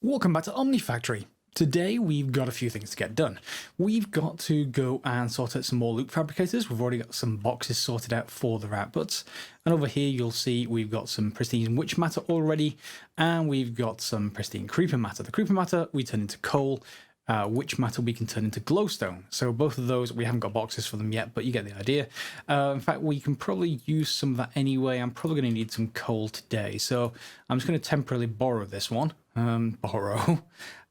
Welcome back to Omnifactory. Today we've got a few things to get done. We've got to go and sort out some more loop fabricators. We've already got some boxes sorted out for their outputs. And over here you'll see we've got some pristine witch matter already, and we've got some pristine creeper matter. The creeper matter we turn into coal, witch matter we can turn into glowstone. So both of those, we haven't got boxes for them yet, but you get the idea. In fact, we can probably use some of that anyway. I'm probably going to need some coal today. So I'm just going to temporarily borrow this one.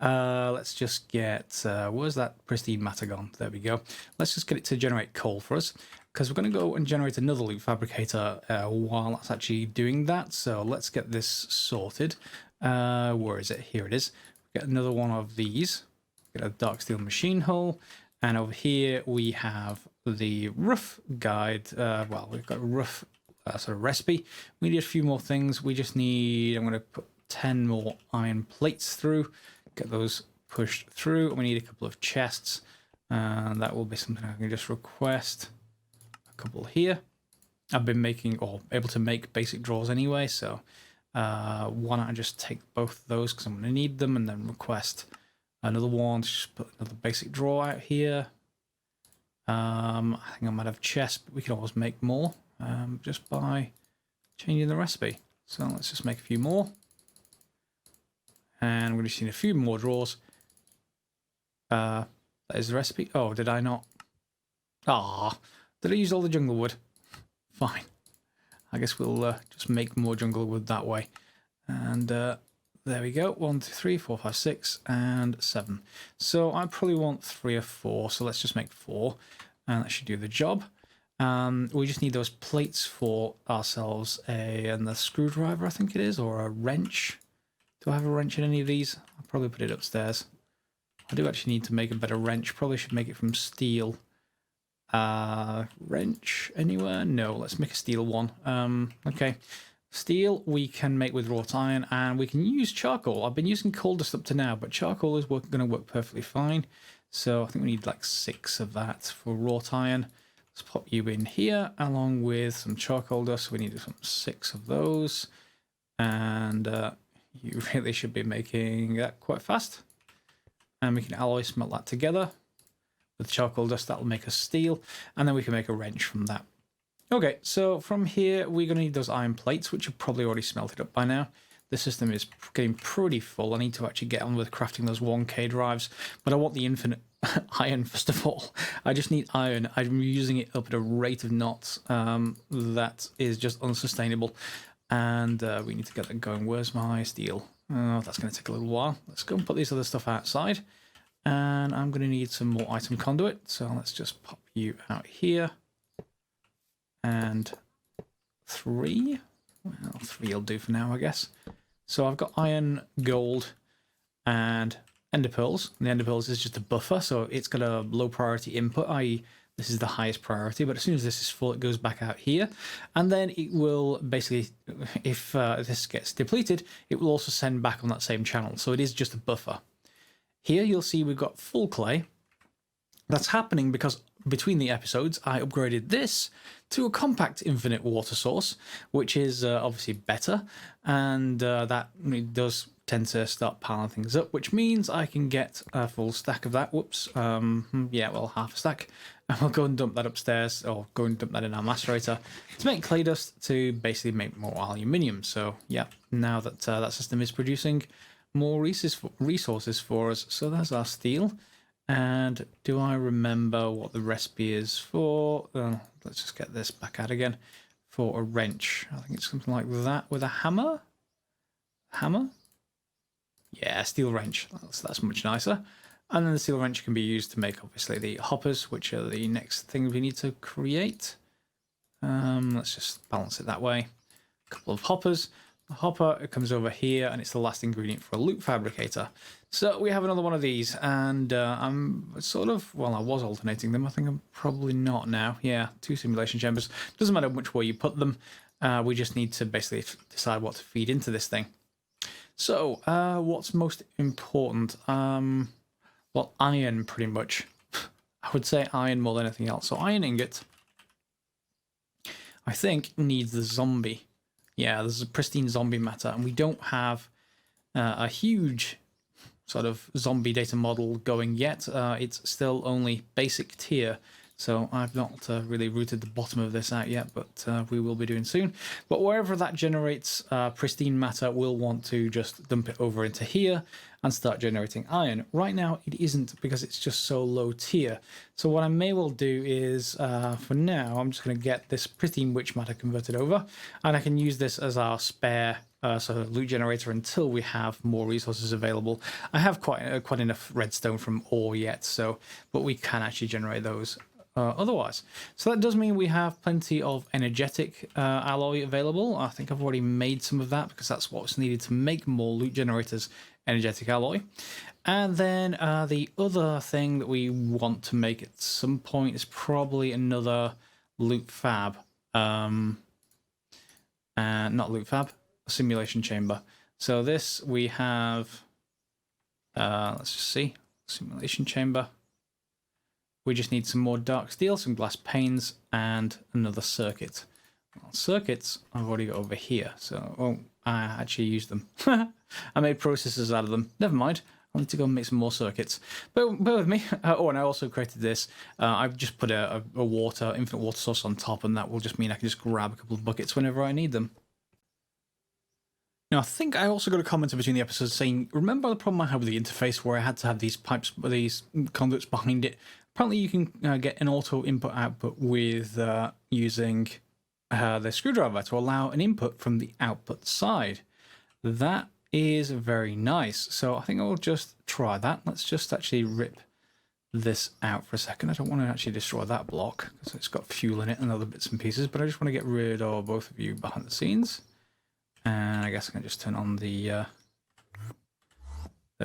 Let's just get, where's that pristine matter gone? There we go. Let's just get it to generate coal for us, because we're going to go and generate another loop fabricator while that's actually doing that. So let's get this sorted. Where is it? Here it is. Get another one of these. Get a dark steel machine hull, and over here we have the rough guide. Well, we've got a rough sort of recipe. We need a few more things. We just need, I'm going to put 10 more iron plates through, get those pushed through, and we need a couple of chests, and that will be something I can just request. A couple here. I've been making, or able to make, basic drawers anyway, so why don't I just take both of those because I'm going to need them, and then request another one. Just put another basic drawer out here. I think I might have chests, but we can always make more just by changing the recipe. So let's just make a few more. And we're going to see a few more drawers. That is the recipe. Oh, did I not? Ah, did I use all the jungle wood? Fine. I guess we'll just make more jungle wood that way. And there we go. 1, 2, 3, 4, 5, 6, and 7. So I probably want 3 or 4. So let's just make 4, and that should do the job. We just need those plates for ourselves, and the screwdriver, I think it is, or a wrench. Do I have a wrench in any of these? I'll probably put it upstairs. I do actually need to make a better wrench. Probably should make it from steel. Wrench anywhere? No, let's make a steel one. Okay. Steel we can make with wrought iron, and we can use charcoal. I've been using coal dust up to now, but charcoal is going to work perfectly fine. So I think we need like 6 of that for wrought iron. Let's pop you in here along with some charcoal dust. We need some 6 of those. And you really should be making that quite fast. And we can alloy smelt that together with charcoal dust. That'll make us steel, and then we can make a wrench from that. Okay, so from here we're going to need those iron plates, which are probably already smelted up by now. The system is getting pretty full. I need to actually get on with crafting those 1K drives, but I want the infinite iron first of all. I just need iron. I'm using it up at a rate of knots that is just unsustainable. And we need to get that going. Where's my steel? Oh, that's going to take a little while. Let's go and put this other stuff outside. And I'm going to need some more item conduit. So let's just pop you out here. And 3. Well, 3 will do for now, I guess. So I've got iron, gold, and ender pearls. And the ender pearls is just a buffer. So it's got a low priority input, i.e. this is the highest priority, but as soon as this is full, it goes back out here. And then it will basically, if this gets depleted, it will also send back on that same channel. So it is just a buffer. Here you'll see we've got full clay. That's happening because between the episodes, I upgraded this to a compact infinite water source, which is obviously better. And that does tend to start piling things up, which means I can get a full stack of that. Whoops. Yeah, well, half a stack. And we'll go and dump that upstairs, or go and dump that in our macerator to make clay dust to basically make more aluminium. So yeah, now that that system is producing more resources for us. So there's our steel. And do I remember what the recipe is for? Let's just get this back out again. For a wrench. I think it's something like that with a hammer. Hammer? Yeah, steel wrench. That's much nicer. And then the steel wrench can be used to make, obviously, the hoppers, which are the next thing we need to create. Let's just balance it that way. A couple of hoppers. The hopper, it comes over here, and it's the last ingredient for a loop fabricator. So we have another one of these, and I'm sort of, well, I was alternating them. I think I'm probably not now. Yeah, 2 simulation chambers. Doesn't matter which way you put them. We just need to basically decide what to feed into this thing. So, what's most important? Well, iron, pretty much. I would say iron more than anything else. So iron ingot, I think, needs the zombie. Yeah, there's a pristine zombie matter, and we don't have a huge sort of zombie data model going yet. It's still only basic tier. So I've not really rooted the bottom of this out yet, but we will be doing soon. But wherever that generates pristine matter, we'll want to just dump it over into here and start generating iron. Right now it isn't because it's just so low tier. So what I may well do is, for now, I'm just going to get this pristine witch matter converted over, and I can use this as our spare sort of loot generator until we have more resources available. I have quite enough redstone from ore yet, so but we can actually generate those otherwise. So that does mean we have plenty of energetic alloy available. I think I've already made some of that because that's what's needed to make more loot generators, energetic alloy. And then the other thing that we want to make at some point is probably another loot fab. Not loot fab, a simulation chamber. So this we have, let's just see, simulation chamber. We just need some more dark steel, some glass panes, and another circuit. Well, circuits I've already got over here, so I actually used them. I made processors out of them. Never mind. I need to go and make some more circuits. But bear with me. Oh, and I also created this. I've just put a infinite water source on top, and that will just mean I can just grab a couple of buckets whenever I need them. Now, I think I also got a comment in between the episodes saying, remember the problem I had with the interface where I had to have these pipes, these conduits behind it? Apparently you can get an auto input-output with using the screwdriver to allow an input from the output side. That is very nice. So I think I'll just try that. Let's just actually rip this out for a second. I don't want to actually destroy that block because it's got fuel in it and other bits and pieces, but I just want to get rid of both of you behind the scenes. And I guess I can just turn on the... there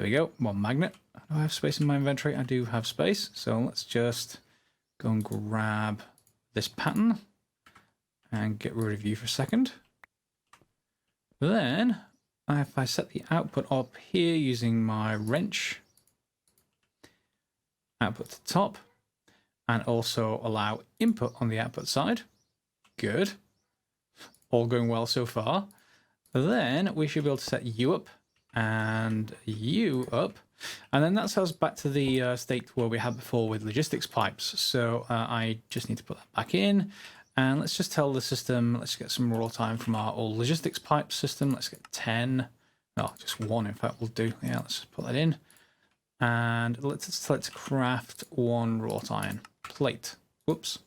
we go, one magnet. Do I have space in my inventory? I do have space. So let's just go and grab this pattern and get rid of you for a second. Then, if I set the output up here using my wrench, output to top, and also allow input on the output side. Good. All going well so far. Then we should be able to set you up and you up, and then that sells back to the state where we had before with logistics pipes. So I just need to put that back in, and let's just tell the system, let's get some raw time from our old logistics pipe system. Let's get 10, no, just 1 in fact will do. Yeah, let's put that in, and let's craft 1 wrought iron plate. Whoops,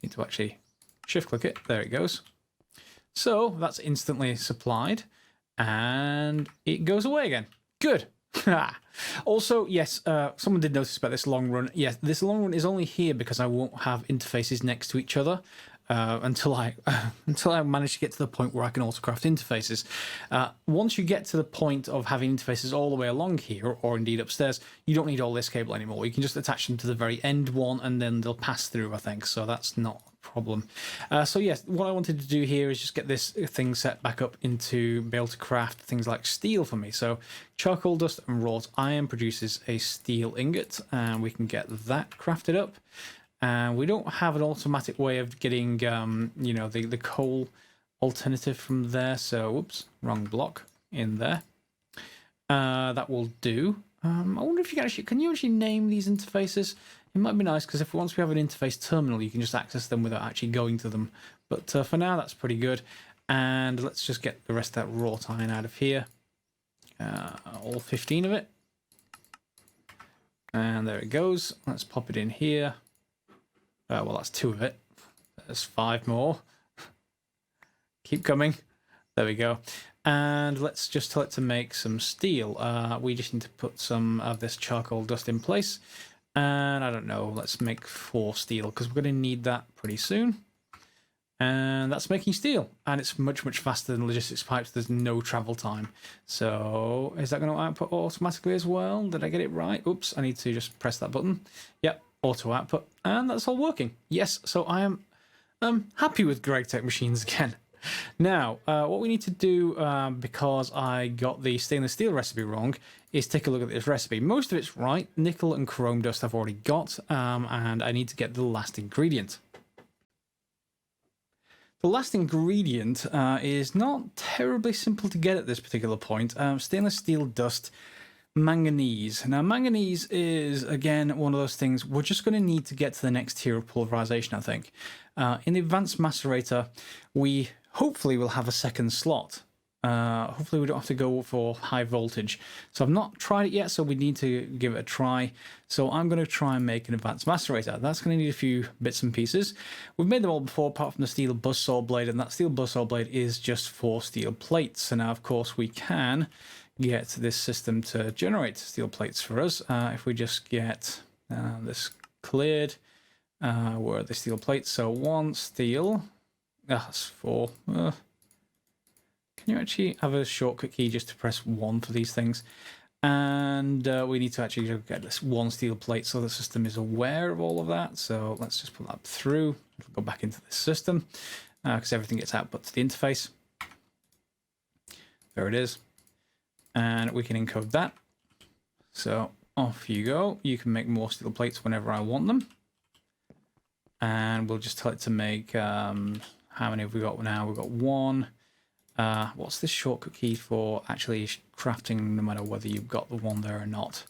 need to actually shift click it. There it goes. So that's instantly supplied. And it goes away again. Good. Also, yes, someone did notice about this long run. Yes, this long run is only here because I won't have interfaces next to each other until I manage to get to the point where I can also craft interfaces. Once you get to the point of having interfaces all the way along here, or indeed upstairs, you don't need all this cable anymore. You can just attach them to the very end one, and then they'll pass through, I think. So that's not problem. So yes, what I wanted to do here is just get this thing set back up into be able to craft things like steel for me. So charcoal dust and wrought iron produces a steel ingot, and we can get that crafted up. And we don't have an automatic way of getting you know, the coal alternative from there. So whoops, wrong block in there. That will do. I wonder if you can you actually name these interfaces? It might be nice because if once we have an interface terminal, you can just access them without actually going to them. But for now, that's pretty good. And let's just get the rest of that wrought iron out of here. All 15 of it. And there it goes. Let's pop it in here. Well, that's 2 of it. There's 5 more. Keep coming. There we go. And let's just tell it to make some steel. We just need to put some of this charcoal dust in place. And I don't know, let's make 4 steel because we're going to need that pretty soon. And that's making steel. And it's much, much faster than logistics pipes. There's no travel time. So is that going to output automatically as well? Did I get it right? Oops, I need to just press that button. Yep, auto output. And that's all working. Yes, so I am happy with GregTech machines again. Now, what we need to do, because I got the stainless steel recipe wrong, is take a look at this recipe. Most of it's right. Nickel and chrome dust I've already got, and I need to get the last ingredient. The last ingredient is not terribly simple to get at this particular point. Stainless steel dust manganese. Now, manganese is, again, one of those things we're just going to need to get to the next tier of pulverization, I think. In the advanced macerator, we hopefully will have a second slot. Hopefully we don't have to go for high voltage. So I've not tried it yet, so we need to give it a try. So I'm going to try and make an advanced macerator. That's going to need a few bits and pieces. We've made them all before, apart from the steel buzzsaw blade, and that steel buzzsaw blade is just for steel plates. So now, of course, we can get this system to generate steel plates for us. If we just get this cleared, where are the steel plates? So one steel, that's four. Can you actually have a shortcut key just to press 1 for these things? And we need to actually get this one steel plate so the system is aware of all of that. So let's just put that through. It'll go back into this system because everything gets output to the interface. There it is. And we can encode that. So off you go. You can make more steel plates whenever I want them. And we'll just tell it to make, how many have we got now? We've got 1. What's this shortcut key for actually crafting, no matter whether you've got the one there or not?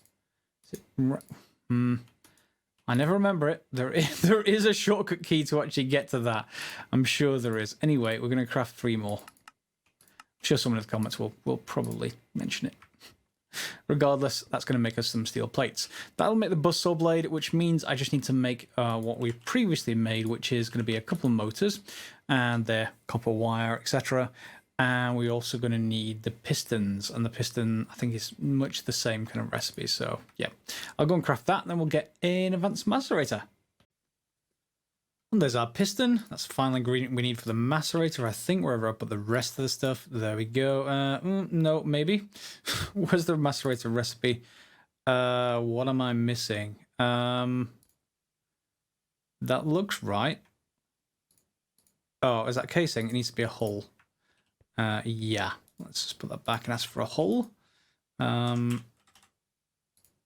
Is it, I never remember it. There is a shortcut key to actually get to that. I'm sure there is. Anyway, we're going to craft 3 more. I'm sure someone in the comments will probably mention it. Regardless, that's going to make us some steel plates. That'll make the buzzsaw blade, which means I just need to make what we've previously made, which is going to be a couple of motors and their copper wire, etc. And we're also going to need the pistons, and the piston, I think, is much the same kind of recipe. So yeah, I'll go and craft that, and then we'll get an advanced macerator. And there's our piston. That's the final ingredient we need for the macerator, I think, wherever I put the rest of the stuff. There we go. No, maybe. Where's the macerator recipe? What am I missing? That looks right. Oh, is that casing? It needs to be a hull. Yeah, let's just put that back and ask for a hull.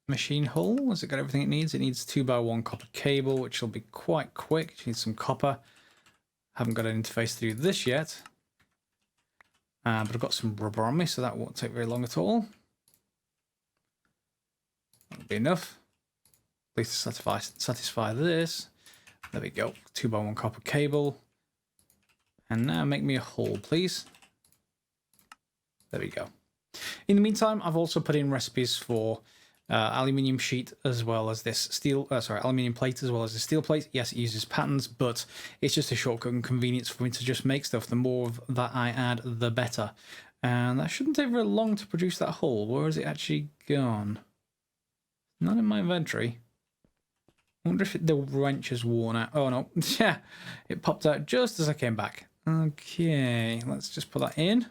Machine hull, has it got everything it needs? It needs 2x1 copper cable, which will be quite quick. It needs some copper. Haven't got an interface through this yet. But I've got some rubber on me, so that won't take very long at all. That'll be enough. At least to satisfy this. There we go, 2x1 copper cable. And now make me a hull, please. There we go. In the meantime, I've also put in recipes for aluminium sheet as well as this aluminium plate as well as the steel plate. Yes, it uses patterns, but it's just a shortcut and convenience for me to just make stuff. The more of that I add, the better. And that shouldn't take very long to produce that hull. Where is it actually gone? Not in my inventory. I wonder if the wrench is worn out. Oh no, yeah, it popped out just as I came back. Okay, let's just put that in.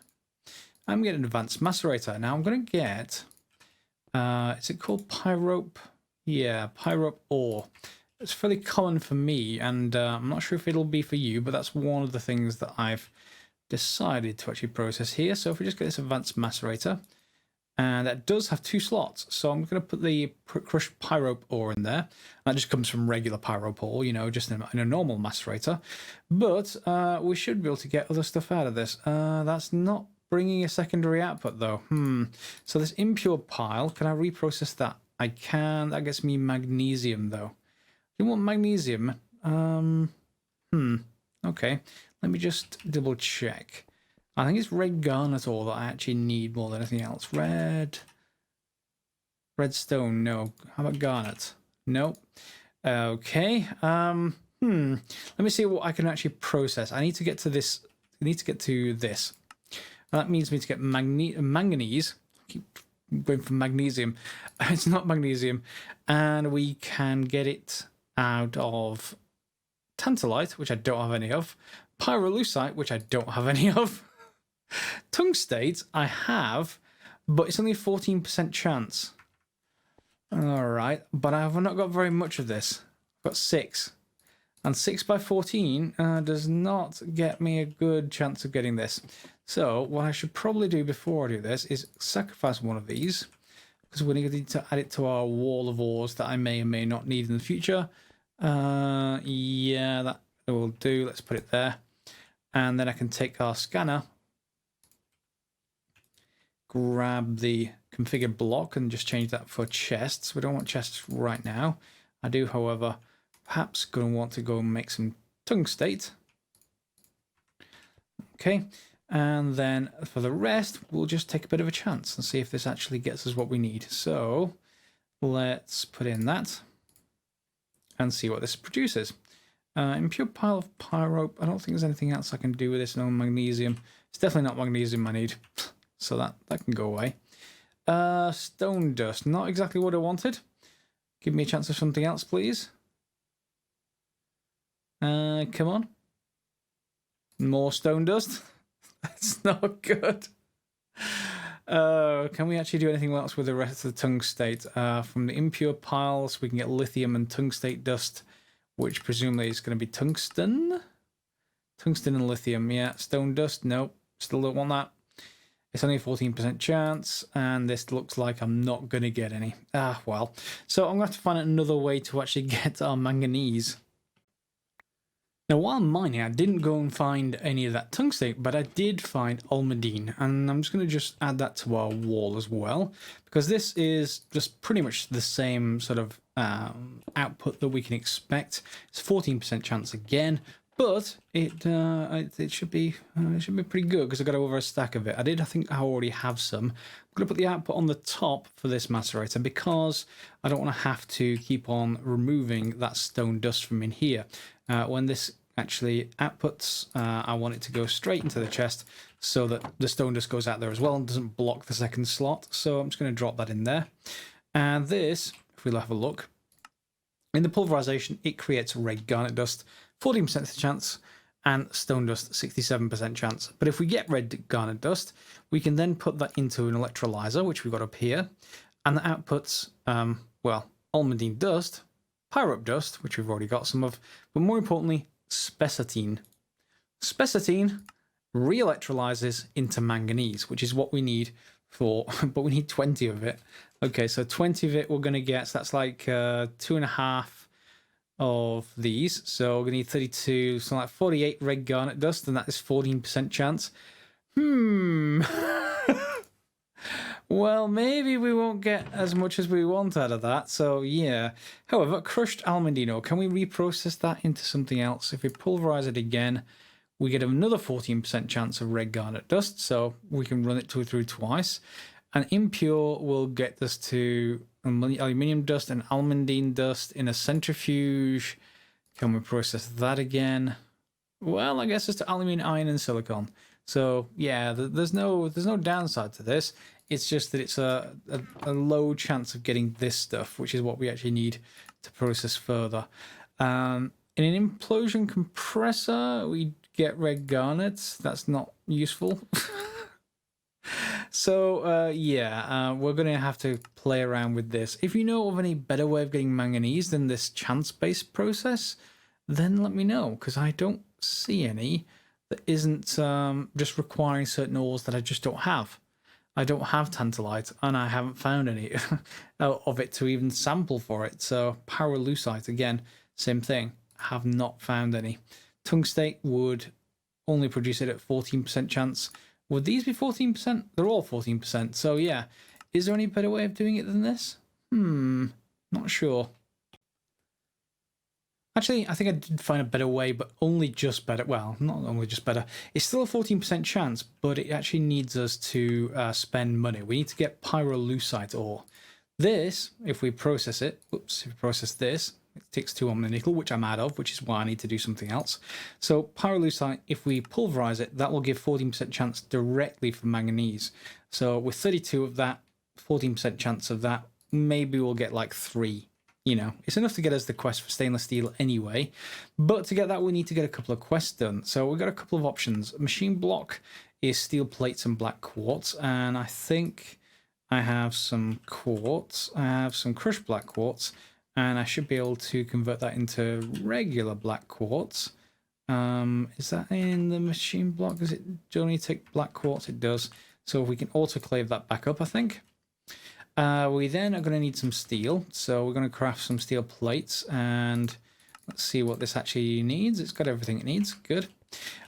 I'm getting an advanced macerator. Now I'm going to get, is it called pyrope? Yeah, pyrope ore. It's fairly common for me, and I'm not sure if it'll be for you, but that's one of the things that I've decided to actually process here. So if we just get this advanced macerator, and that does have 2 slots. So I'm going to put the crushed pyrope ore in there. That just comes from regular pyrope ore, you know, just in a normal macerator. But we should be able to get other stuff out of this. That's not bringing a secondary output though. So this impure pile, can I reprocess that? I can. That gets me magnesium though. Do you want magnesium? Okay. Let me just double check. I think it's red garnet ore that I actually need more than anything else. Redstone, no. How about garnet? Nope. Okay. Let me see what I can actually process. I need to get to this. I need to get to this. That means me to get manganese. I keep going for magnesium. It's not magnesium. And we can get it out of tantalite, which I don't have any of. Pyrolusite, which I don't have any of. Tungstate, I have, but it's only a 14% chance. Alright, but I have not got very much of this. I've got 6. And 6 by 14 does not get me a good chance of getting this. So what I should probably do before I do this is sacrifice one of these, because we're going to need to add it to our wall of ores that I may or may not need in the future. Yeah, that will do. Let's put it there. And then I can take our scanner, grab the configure block and just change that for chests. We don't want chests right now. I do, however, perhaps going to want to go and make some tungstate. Okay, and then for the rest, we'll just take a bit of a chance and see if this actually gets us what we need. So let's put in that and see what this produces. Impure pile of pyrope. I don't think there's anything else I can do with this. No magnesium. It's definitely not magnesium I need. So that can go away. Stone dust. Not exactly what I wanted. Give me a chance of something else, please. Come on. More stone dust. That's not good. Can we actually do anything else with the rest of the tungstate? From the impure piles, we can get lithium and tungstate dust, which presumably is going to be tungsten. Tungsten and lithium, yeah. Stone dust, nope. Still don't want that. It's only a 14% chance, and this looks like I'm not going to get any. Ah, well. So I'm going to have to find another way to actually get our manganese. Now, while mining, I didn't go and find any of that tungstate, but I did find almandine, and I'm just going to just add that to our wall as well, because this is just pretty much the same sort of output that we can expect. It's 14% chance again, but it should be pretty good because I got over a stack of it. I think I already have some. I'm going to put the output on the top for this macerator because I don't want to have to keep on removing that stone dust from in here. When this actually outputs, I want it to go straight into the chest so that the stone dust goes out there as well and doesn't block the second slot. So I'm just going to drop that in there. And this, if we'll have a look, in the pulverization, it creates red garnet dust, 14% chance, and stone dust, 67% chance. But if we get red garnet dust, we can then put that into an electrolyzer, which we've got up here, and that outputs, well, almandine dust, pyrope dust, which we've already got some of, but more importantly, spessartine. Spessartine re-electrolyzes into manganese, which is what we need for, but we need 20 of it. Okay, so 20 of it we're going to get, so that's like 2.5 of these. So we're going to need 32, so like 48 red garnet dust, and that is 14% chance. Well, maybe we won't get as much as we want out of that, so yeah. However, crushed almandino, can we reprocess that into something else? If we pulverize it again, we get another 14% chance of red garnet dust, so we can run it through twice. And impure will get us to aluminium dust and almandine dust in a centrifuge. Can we process that again? Well, I guess it's to aluminium, iron, and silicon. So yeah, there's no downside to this. It's just that it's a low chance of getting this stuff, which is what we actually need to process further. In an implosion compressor, we get red garnets. That's not useful. So yeah, we're going to have to play around with this. If you know of any better way of getting manganese than this chance-based process, then let me know, because I don't see any that isn't just requiring certain ores that I just don't have. I don't have tantalite, and I haven't found any of it to even sample for it. So pyrolusite, again, same thing. Have not found any. Tungstate would only produce it at 14% chance. Would these be 14%? They're all 14%. So yeah, is there any better way of doing it than this? Not sure. Actually, I think I did find a better way, but only just better. Well, not only just better. It's still a 14% chance, but it actually needs us to spend money. We need to get pyrolusite ore. This, if we process it, if we process this, it takes 2 on the nickel, which I'm out of, which is why I need to do something else. So pyrolusite, if we pulverize it, that will give 14% chance directly for manganese. So with 32 of that, 14% chance of that, maybe we'll get like 3. You know, it's enough to get us the quest for stainless steel anyway. But to get that, we need to get a couple of quests done. So we've got a couple of options. Machine block is steel plates and black quartz. And I think I have some quartz. I have some crushed black quartz. And I should be able to convert that into regular black quartz. Is that in the machine block? Does it only take black quartz? It does. So we can autoclave that back up, I think. We then are going to need some steel, so we're going to craft some steel plates, and let's see what this actually needs. It's got everything it needs. Good.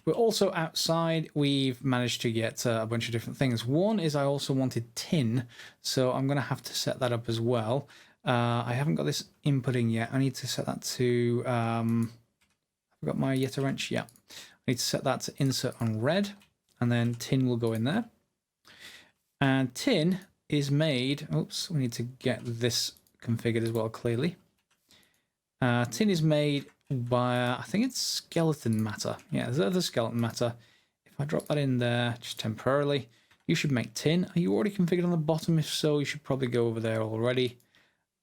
We're also outside. We've managed to get a bunch of different things. One is I also wanted tin, so I'm going to have to set that up as well. I haven't got this inputting yet. I need to set that to... I've got my Yeta wrench. Yeah. I need to set that to insert on red, and then tin will go in there. And tin is made... Oops, we need to get this configured as well, clearly. Tin is made by, I think it's skeleton matter. Yeah, there's other skeleton matter. If I drop that in there just temporarily, you should make tin. Are you already configured on the bottom? If so, you should probably go over there already.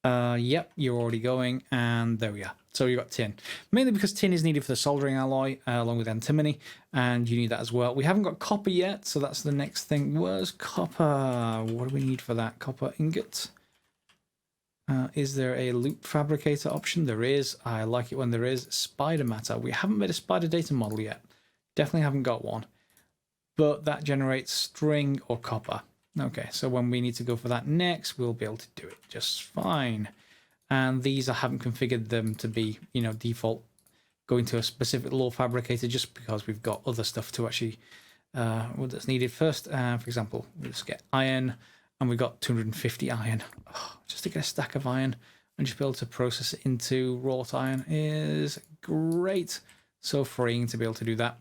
Yep, you're already going, and there we are. So you got tin. Mainly because tin is needed for the soldering alloy, along with antimony, and you need that as well. We haven't got copper yet, so that's the next thing. Where's copper? What do we need for that? Copper ingot. Is there a loop fabricator option? There is. I like it when there is. Spider matter. We haven't made a spider data model yet. Definitely haven't got one. But that generates string or copper. Okay, so when we need to go for that next, we'll be able to do it just fine. And these, I haven't configured them to be, you know, default going to a specific law fabricator, just because we've got other stuff to actually, that's needed first. For example, we'll just get iron, and we've got 250 iron. Oh, just to get a stack of iron and just be able to process it into wrought iron is great. So freeing to be able to do that.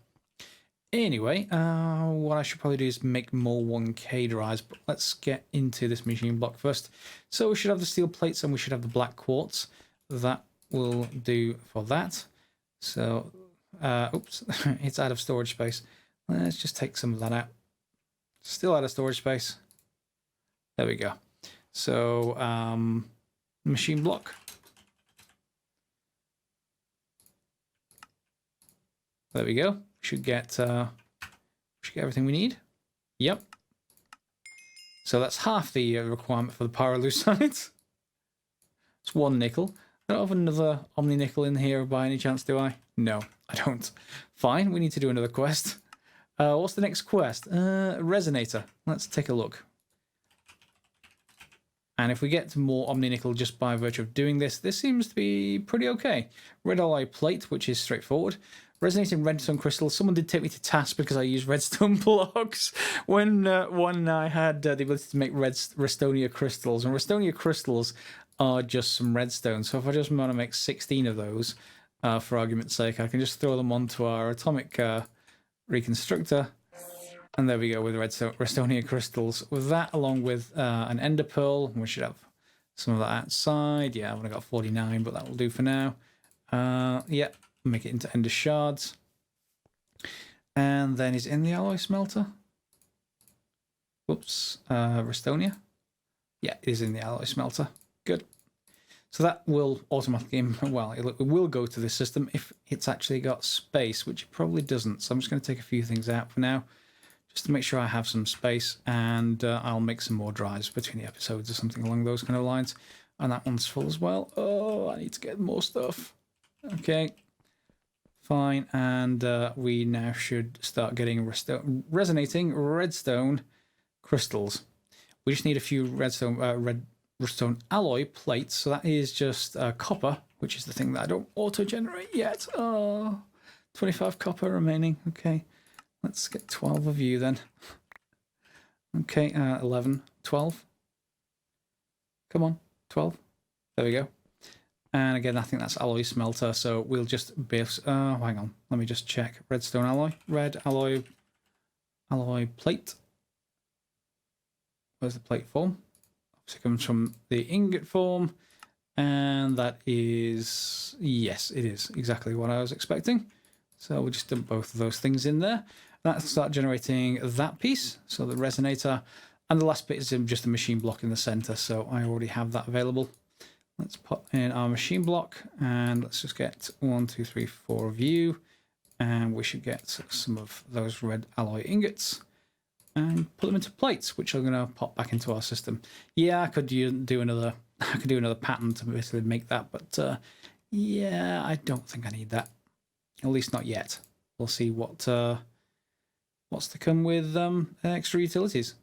Anyway, what I should probably do is make more 1K drives, but let's get into this machine block first. So we should have the steel plates and we should have the black quartz. That will do for that. So, oops, it's out of storage space. Let's just take some of that out. Still out of storage space. There we go. So, machine block. There we go. Should get everything we need. Yep. So that's half the requirement for the pyrolusite. It's 1 nickel. I don't have another Omni nickel in here by any chance, do I? No, I don't. Fine, we need to do another quest. What's the next quest? Resonator. Let's take a look. And if we get more Omni nickel just by virtue of doing this, this seems to be pretty okay. Red alloy plate, which is straightforward. Resonating redstone crystals. Someone did take me to task because I used redstone blocks when I had the ability to make Restonia crystals. And Restonia crystals are just some redstone. So if I just want to make 16 of those, for argument's sake, I can just throw them onto our atomic reconstructor. And there we go with Restonia crystals. With that, along with an ender pearl, we should have some of that outside. Yeah, I've only got 49, but that will do for now. Yeah. Make it into ender shards, and then is in the alloy smelter. Whoops, Restonia. Yeah, it is in the alloy smelter. Good. So that will automatically, well, it will go to this system if it's actually got space, which it probably doesn't. So I'm just going to take a few things out for now, just to make sure I have some space, and I'll make some more drives between the episodes or something along those kind of lines. And that one's full as well. Oh, I need to get more stuff. Okay. Fine, and we now should start getting resonating redstone crystals. We just need a few redstone alloy plates, so that is just copper, which is the thing that I don't auto-generate yet. Oh, 25 copper remaining. Okay, let's get 12 of you then. Okay, 11, 12. Come on, 12. There we go. And again, I think that's alloy smelter, so we'll just base... hang on, let me just check. Redstone alloy. Red alloy plate. Where's the plate form? Obviously comes from the ingot form. And that is... Yes, it is exactly what I was expecting. So we'll just dump both of those things in there. That'll start generating that piece, so the resonator. And the last bit is just a machine block in the center, so I already have that available. Let's put in our machine block, and let's just get 1, 2, 3, 4 of you, and we should get some of those red alloy ingots and put them into plates, which I'm going to pop back into our system. Yeah, I could do another pattern to basically make that, but yeah, I don't think I need that. At least not yet. We'll see what's to come with extra utilities.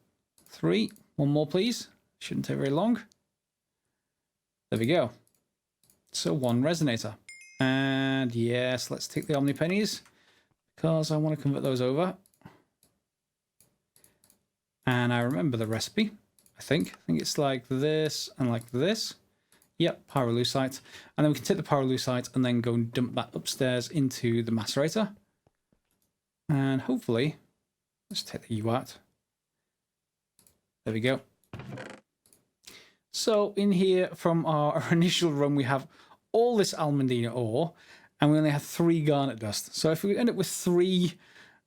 3, 1 more please. Shouldn't take very long. There we go. So 1 resonator. And yes, let's take the Omni pennies, because I want to convert those over. And I remember the recipe, I think. I think it's like this and like this. Yep, pyrolusite. And then we can take the pyrolusite and then go and dump that upstairs into the macerator. And hopefully, let's take the U out. There we go. So in here from our initial run, we have all this almandina ore, and we only have 3 garnet dust. So if we end up with 3,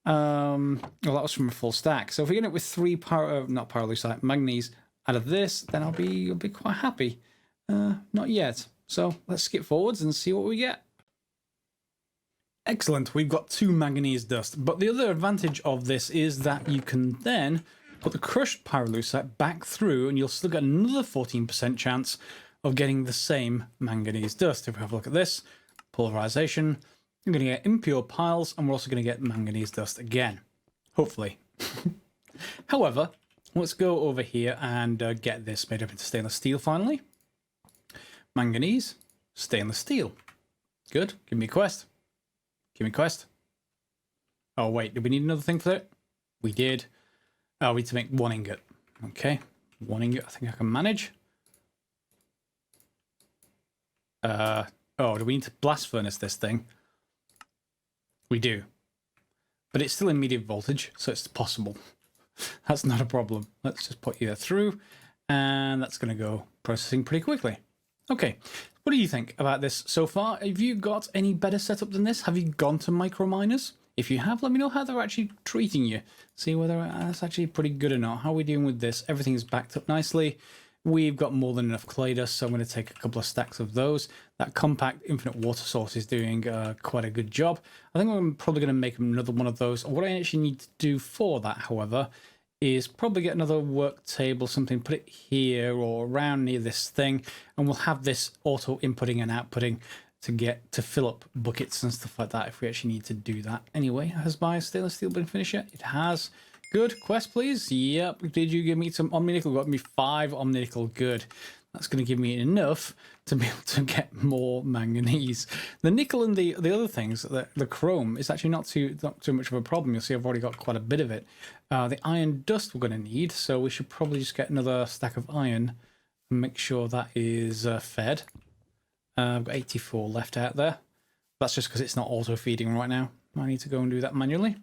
well, that was from a full stack. So if we end up with 3 not pyrolusite, manganese out of this, then I'll be quite happy. Not yet. So let's skip forwards and see what we get. Excellent, we've got 2 manganese dust, but the other advantage of this is that you can then put the crushed pyrolusite back through and you'll still get another 14% chance of getting the same manganese dust. If we have a look at this, pulverization, you're going to get impure piles and we're also going to get manganese dust again, hopefully. However, let's go over here and get this made up into stainless steel finally. Manganese, stainless steel. Good, give me a quest. Give me a quest. Oh wait, did we need another thing for that? We did. Oh, we need to make 1 ingot. Okay, 1 ingot I think I can manage. Oh, do we need to blast furnace this thing? We do. But it's still in medium voltage, so it's possible. That's not a problem. Let's just put you through, and that's going to go processing pretty quickly. Okay, what do you think about this so far? Have you got any better setup than this? Have you gone to microminers? If you have, let me know how they're actually treating you. See whether that's actually pretty good or not. How are we doing with this? Everything's backed up nicely. We've got more than enough clay dust, so I'm going to take a couple of stacks of those. That compact infinite water source is doing quite a good job. I think I'm probably going to make another one of those. What I actually need to do for that, however, is probably get another work table, something, put it here or around near this thing, and we'll have this auto inputting and outputting to fill up buckets and stuff like that if we actually need to do that. Anyway, has my stainless steel been finished yet? It has. Good. Quest, please. Yep. Did you give me some omni-nickel? Got me 5 omni-nickel. Good. That's going to give me enough to be able to get more manganese. The nickel and the other things, the chrome, is actually not too much of a problem. You'll see I've already got quite a bit of it. The iron dust we're going to need, so we should probably just get another stack of iron and make sure that is fed. I've got 84 left out there. That's just because it's not auto-feeding right now. I need to go and do that manually.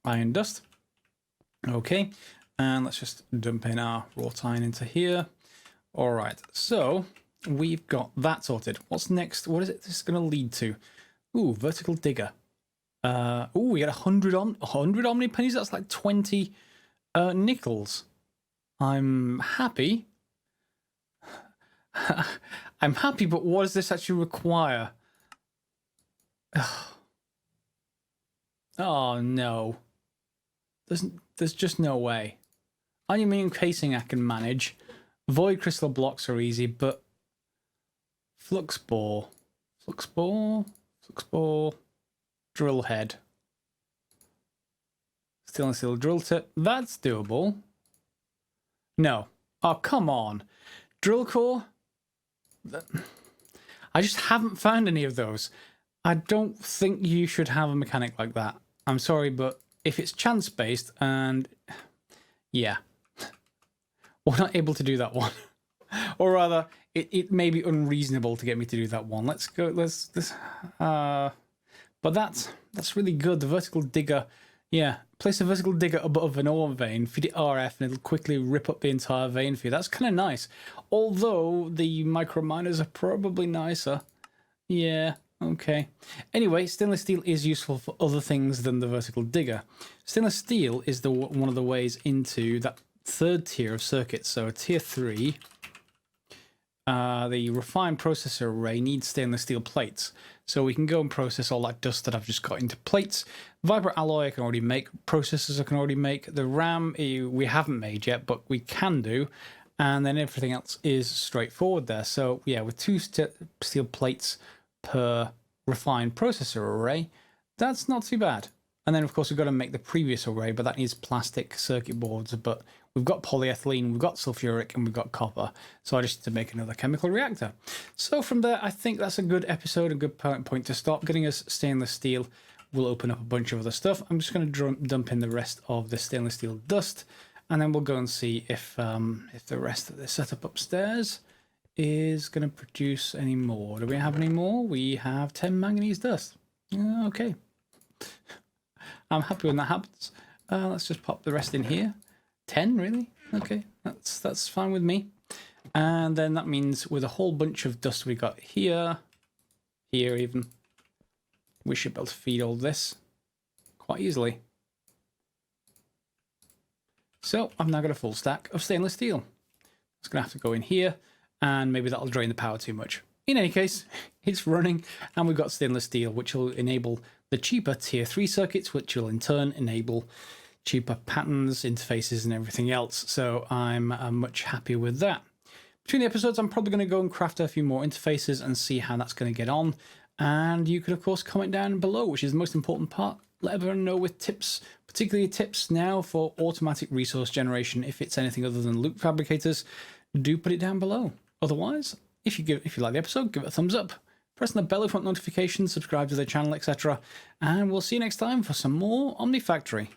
Iron dust. Okay, and let's just dump in our wrought iron into here. All right, so we've got that sorted. What's next? What is it this is going to lead to? Ooh, vertical digger. Ooh, we got 100 omni pennies. That's like 20 nickels. I'm happy. I'm happy, but what does this actually require? Oh no. There's just no way. Aluminium casing I can manage. Void crystal blocks are easy, but flux bore, drill head, stainless steel drill tip. That's doable. No. Oh, come on. Drill core? I just haven't found any of those. I don't think you should have a mechanic like that. I'm sorry, but if it's chance-based and... yeah. We're not able to do that one. Or rather, it may be unreasonable to get me to do that one. Let's go... but that's really good. The vertical digger... yeah. Place a vertical digger above an ore vein, feed it RF, and it'll quickly rip up the entire vein for you. That's kind of nice. Although the micro miners are probably nicer. Yeah, okay. Anyway, stainless steel is useful for other things than the vertical digger. Stainless steel is one of the ways into that 3rd tier of circuits. So a tier 3, the refined processor array needs stainless steel plates. So we can go and process all that dust that I've just got into plates. Vibra alloy I can already make. Processors I can already make. The RAM we haven't made yet, but we can do. And then everything else is straightforward there. So yeah, with 2 steel plates per refined processor array, that's not too bad. And then of course we've got to make the previous array, but that needs plastic circuit boards. But we've got polyethylene, we've got sulfuric, and we've got copper. So I just need to make another chemical reactor. So from there, I think that's a good episode, a good point to stop, getting us stainless steel. will open up a bunch of other stuff. I'm just going to dump in the rest of the stainless steel dust, and then we'll go and see if the rest of the setup upstairs is going to produce any more. Do we have any more? We have 10 manganese dust. Okay. I'm happy when that happens. Let's just pop the rest in here. 10, really? Okay, that's fine with me. And then that means with a whole bunch of dust we got here even, we should be able to feed all this quite easily. So I've now got a full stack of stainless steel. It's going to have to go in here, and maybe that'll drain the power too much. In any case, it's running, and we've got stainless steel, which will enable the cheaper tier 3 circuits, which will in turn enable cheaper patterns, interfaces, and everything else. So I'm much happier with that. Between the episodes, I'm probably going to go and craft a few more interfaces and see how that's going to get on. And you could, of course, comment down below, which is the most important part. Let everyone know with tips, particularly tips now for automatic resource generation. If it's anything other than loop fabricators, do put it down below. Otherwise, if you like the episode, give it a thumbs up. Press the bell if you want notifications, subscribe to the channel, etc. And we'll see you next time for some more Omnifactory.